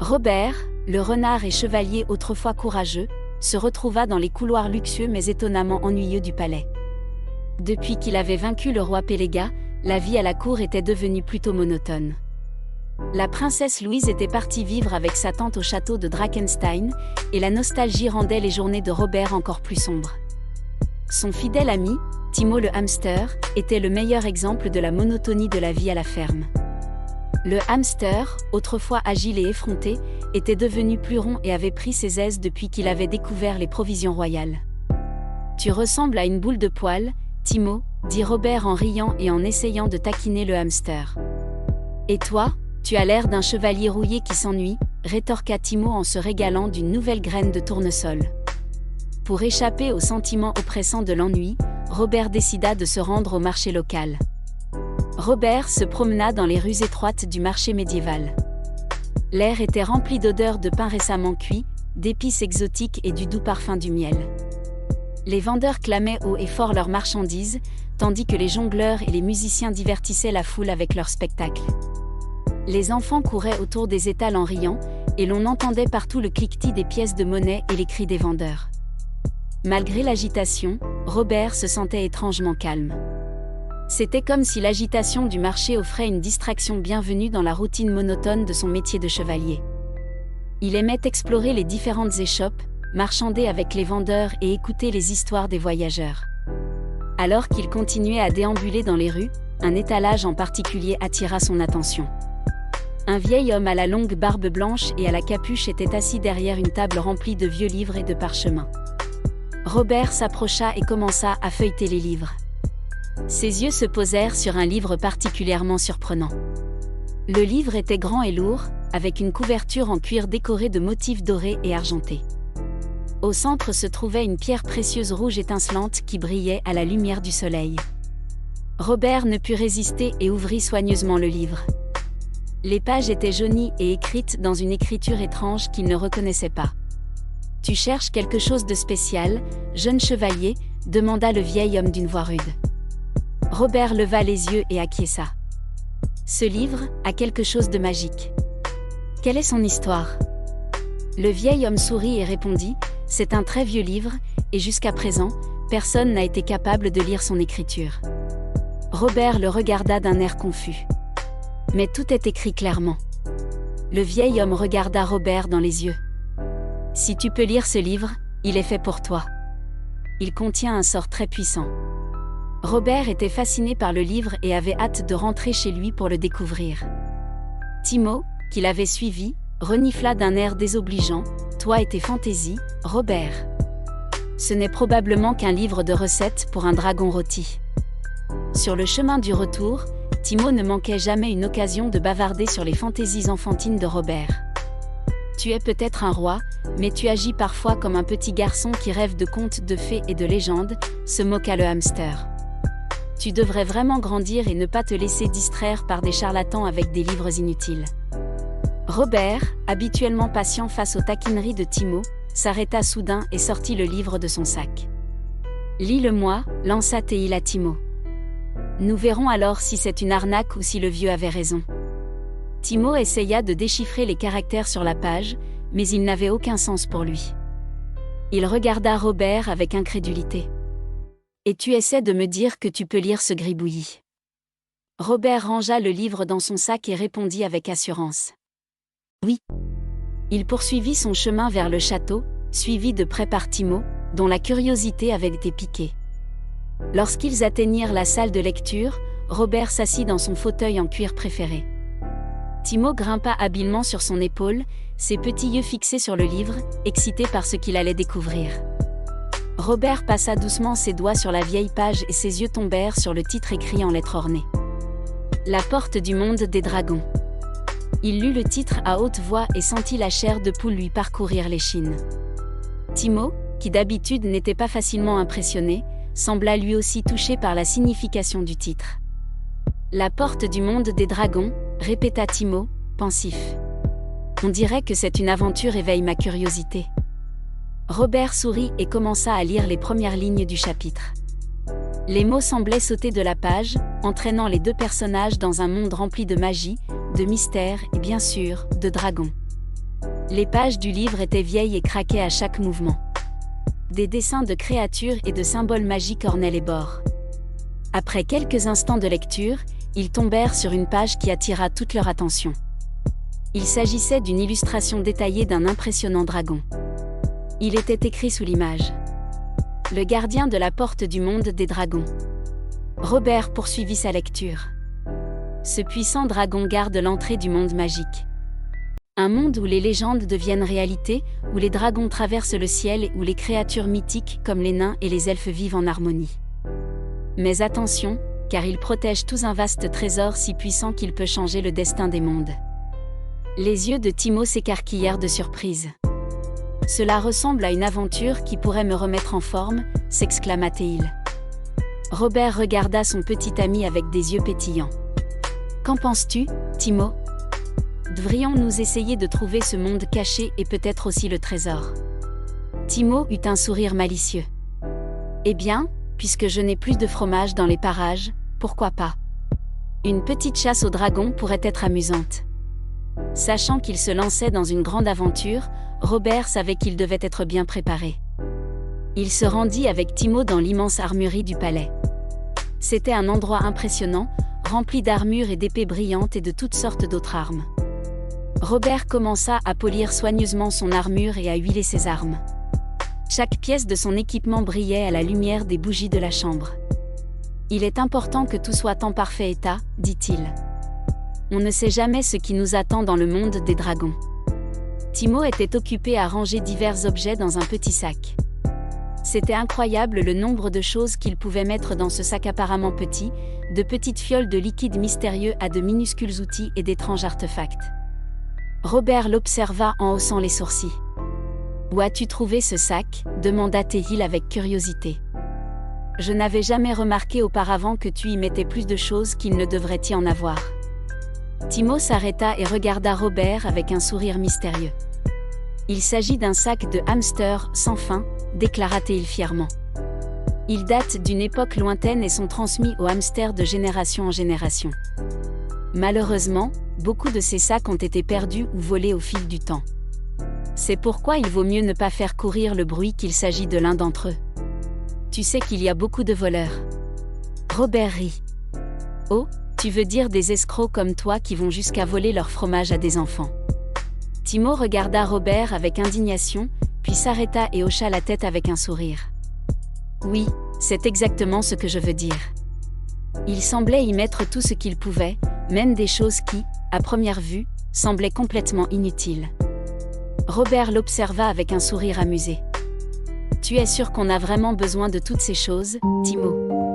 Robert, le renard et chevalier autrefois courageux, se retrouva dans les couloirs luxueux mais étonnamment ennuyeux du palais. Depuis qu'il avait vaincu le roi Péléga, la vie à la cour était devenue plutôt monotone. La princesse Louise était partie vivre avec sa tante au château de Drakenstein, et la nostalgie rendait les journées de Robert encore plus sombres. Son fidèle ami, Timo le hamster, était le meilleur exemple de la monotonie de la vie à la ferme. Le hamster, autrefois agile et effronté, était devenu plus rond et avait pris ses aises depuis qu'il avait découvert les provisions royales. « Tu ressembles à une boule de poil, Timo », dit Robert en riant et en essayant de taquiner le hamster. « Et toi, tu as l'air d'un chevalier rouillé qui s'ennuie », rétorqua Timo en se régalant d'une nouvelle graine de tournesol. Pour échapper au sentiment oppressant de l'ennui, Robert décida de se rendre au marché local. Robert se promena dans les rues étroites du marché médiéval. L'air était rempli d'odeurs de pain récemment cuit, d'épices exotiques et du doux parfum du miel. Les vendeurs clamaient haut et fort leurs marchandises, tandis que les jongleurs et les musiciens divertissaient la foule avec leurs spectacles. Les enfants couraient autour des étals en riant, et l'on entendait partout le cliquetis des pièces de monnaie et les cris des vendeurs. Malgré l'agitation, Robert se sentait étrangement calme. C'était comme si l'agitation du marché offrait une distraction bienvenue dans la routine monotone de son métier de chevalier. Il aimait explorer les différentes échoppes, marchander avec les vendeurs et écouter les histoires des voyageurs. Alors qu'il continuait à déambuler dans les rues, un étalage en particulier attira son attention. Un vieil homme à la longue barbe blanche et à la capuche était assis derrière une table remplie de vieux livres et de parchemins. Robert s'approcha et commença à feuilleter les livres. Ses yeux se posèrent sur un livre particulièrement surprenant. Le livre était grand et lourd, avec une couverture en cuir décorée de motifs dorés et argentés. Au centre se trouvait une pierre précieuse rouge étincelante qui brillait à la lumière du soleil. Robert ne put résister et ouvrit soigneusement le livre. Les pages étaient jaunies et écrites dans une écriture étrange qu'il ne reconnaissait pas. « Tu cherches quelque chose de spécial, jeune chevalier ?» demanda le vieil homme d'une voix rude. Robert leva les yeux et acquiesça. Ce livre a quelque chose de magique. Quelle est son histoire ? Le vieil homme sourit et répondit : c'est un très vieux livre, et jusqu'à présent, personne n'a été capable de lire son écriture. Robert le regarda d'un air confus. Mais tout est écrit clairement. Le vieil homme regarda Robert dans les yeux. Si tu peux lire ce livre, il est fait pour toi. Il contient un sort très puissant. Robert était fasciné par le livre et avait hâte de rentrer chez lui pour le découvrir. Timo, qui l'avait suivi, renifla d'un air désobligeant : « Toi et tes fantaisies, Robert. Ce n'est probablement qu'un livre de recettes pour un dragon rôti. » Sur le chemin du retour, Timo ne manquait jamais une occasion de bavarder sur les fantaisies enfantines de Robert. « Tu es peut-être un roi, mais tu agis parfois comme un petit garçon qui rêve de contes de fées et de légendes », se moqua le hamster. « Tu devrais vraiment grandir et ne pas te laisser distraire par des charlatans avec des livres inutiles. » Robert, habituellement patient face aux taquineries de Timo, s'arrêta soudain et sortit le livre de son sac. « Lis-le-moi », lança-t-il à Timo. « Nous verrons alors si c'est une arnaque ou si le vieux avait raison. » Timo essaya de déchiffrer les caractères sur la page, mais il n'avait aucun sens pour lui. Il regarda Robert avec incrédulité. « Et tu essaies de me dire que tu peux lire ce gribouillis ?» Robert rangea le livre dans son sac et répondit avec assurance. « Oui. » Il poursuivit son chemin vers le château, suivi de près par Timo, dont la curiosité avait été piquée. Lorsqu'ils atteignirent la salle de lecture, Robert s'assit dans son fauteuil en cuir préféré. Timo grimpa habilement sur son épaule, ses petits yeux fixés sur le livre, excité par ce qu'il allait découvrir. Robert passa doucement ses doigts sur la vieille page et ses yeux tombèrent sur le titre écrit en lettres ornées. « La porte du monde des dragons ». Il lut le titre à haute voix et sentit la chair de poule lui parcourir l'échine. Timo, qui d'habitude n'était pas facilement impressionné, sembla lui aussi touché par la signification du titre. « La porte du monde des dragons », répéta Timo, pensif. « On dirait que c'est une aventure éveille ma curiosité. » Robert sourit et commença à lire les premières lignes du chapitre. Les mots semblaient sauter de la page, entraînant les deux personnages dans un monde rempli de magie, de mystère et bien sûr, de dragons. Les pages du livre étaient vieilles et craquaient à chaque mouvement. Des dessins de créatures et de symboles magiques ornaient les bords. Après quelques instants de lecture, ils tombèrent sur une page qui attira toute leur attention. Il s'agissait d'une illustration détaillée d'un impressionnant dragon. Il était écrit sous l'image: Le gardien de la porte du monde des dragons. Robert poursuivit sa lecture. Ce puissant dragon garde l'entrée du monde magique. Un monde où les légendes deviennent réalité, où les dragons traversent le ciel et où les créatures mythiques comme les nains et les elfes vivent en harmonie. Mais attention, car il protège tout un vaste trésor si puissant qu'il peut changer le destin des mondes. Les yeux de Timo s'écarquillèrent de surprise. Cela ressemble à une aventure qui pourrait me remettre en forme, s'exclama-t-il. Robert regarda son petit ami avec des yeux pétillants. Qu'en penses-tu, Timo ? Devrions-nous essayer de trouver ce monde caché et peut-être aussi le trésor ? Timo eut un sourire malicieux. Eh bien, puisque je n'ai plus de fromage dans les parages, pourquoi pas ? Une petite chasse au dragon pourrait être amusante. Sachant qu'il se lançait dans une grande aventure, Robert savait qu'il devait être bien préparé. Il se rendit avec Timo dans l'immense armurerie du palais. C'était un endroit impressionnant, rempli d'armures et d'épées brillantes et de toutes sortes d'autres armes. Robert commença à polir soigneusement son armure et à huiler ses armes. Chaque pièce de son équipement brillait à la lumière des bougies de la chambre. « Il est important que tout soit en parfait état, dit-il. On ne sait jamais ce qui nous attend dans le monde des dragons. » Timo était occupé à ranger divers objets dans un petit sac. C'était incroyable le nombre de choses qu'il pouvait mettre dans ce sac apparemment petit, de petites fioles de liquide mystérieux à de minuscules outils et d'étranges artefacts. Robert l'observa en haussant les sourcils. « Où as-tu trouvé ce sac ? demanda-t-il avec curiosité. Je n'avais jamais remarqué auparavant que tu y mettais plus de choses qu'il ne devrait y en avoir. Timo s'arrêta et regarda Robert avec un sourire mystérieux. Il s'agit d'un sac de hamster sans fin, déclara-t-il fièrement. Ils datent d'une époque lointaine et sont transmis aux hamsters de génération en génération. Malheureusement, beaucoup de ces sacs ont été perdus ou volés au fil du temps. C'est pourquoi il vaut mieux ne pas faire courir le bruit qu'il s'agit de l'un d'entre eux. Tu sais qu'il y a beaucoup de voleurs. Robert rit. Oh, tu veux dire des escrocs comme toi qui vont jusqu'à voler leur fromage à des enfants. Timo regarda Robert avec indignation, puis s'arrêta et hocha la tête avec un sourire. Oui, c'est exactement ce que je veux dire. Il semblait y mettre tout ce qu'il pouvait, même des choses qui, à première vue, semblaient complètement inutiles. Robert l'observa avec un sourire amusé. Tu es sûr qu'on a vraiment besoin de toutes ces choses, Timo ?